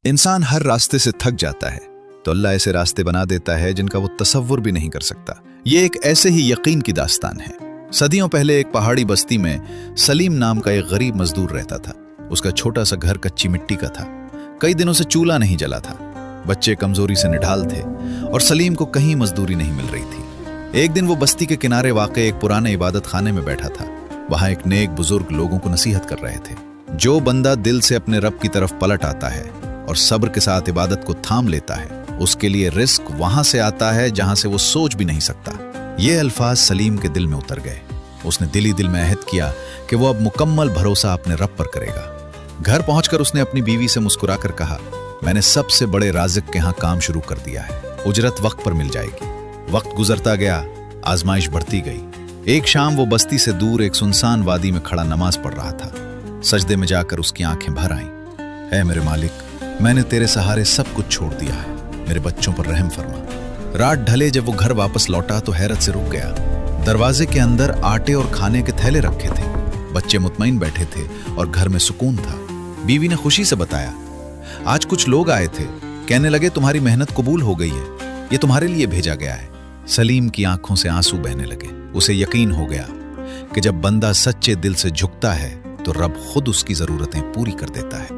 इंसान हर रास्ते से थक जाता है तो अल्लाह ऐसे रास्ते बना देता है जिनका वो तसव्वुर भी नहीं कर सकता। ये एक ऐसे ही यकीन की दास्तान है। सदियों पहले एक पहाड़ी बस्ती में सलीम नाम का एक गरीब मजदूर रहता था। उसका छोटा सा घर कच्ची मिट्टी का था। कई दिनों से चूल्हा नहीं जला था। बच्चे कमजोरी से निढाल थे और सलीम को कहीं मजदूरी नहीं मिल रही थी। एक दिन वो बस्ती के किनारे वाक़े एक पुराने इबादत खाने में बैठा था। वहां एक नेक बुजुर्ग लोगों को नसीहत कर रहे थे। जो बंदा दिल से अपने रब की तरफ पलट आता है और सब्र के साथ इबादत को थाम लेता है, उसके लिए रिस्क वहां से आता है जहां से वो सोच भी नहीं सकता। ये अल्फाज सलीम के दिल में उतर गए। उसने दिल ही दिल में अहद किया कि वो अब मुकम्मल भरोसा अपने रब पर करेगा। घर पहुंचकर उसने अपनी बीवी से मुस्कुराकर कहा, मैंने सबसे बड़े राज़िक के यहाँ काम शुरू कर दिया है। उजरत वक्त पर मिल जाएगी। वक्त गुजरता गया, आजमाइश बढ़ती गई। एक शाम वो बस्ती से दूर एक सुनसान वादी में खड़ा नमाज पढ़ रहा था। सजदे में जाकर उसकी आंखें भर आईं। ऐ मेरे मालिक, मैंने तेरे सहारे सब कुछ छोड़ दिया है, मेरे बच्चों पर रहम फरमा। रात ढले जब वो घर वापस लौटा तो हैरत से रुक गया। दरवाजे के अंदर आटे और खाने के थैले रखे थे। बच्चे मुतमईन बैठे थे और घर में सुकून था। बीवी ने खुशी से बताया, आज कुछ लोग आए थे, कहने लगे तुम्हारी मेहनत कबूल हो गई है, ये तुम्हारे लिए भेजा गया है। सलीम की आंखों से आंसू बहने लगे। उसे यकीन हो गया कि जब बंदा सच्चे दिल से झुकता है तो रब खुद उसकी जरूरतें पूरी कर देता है।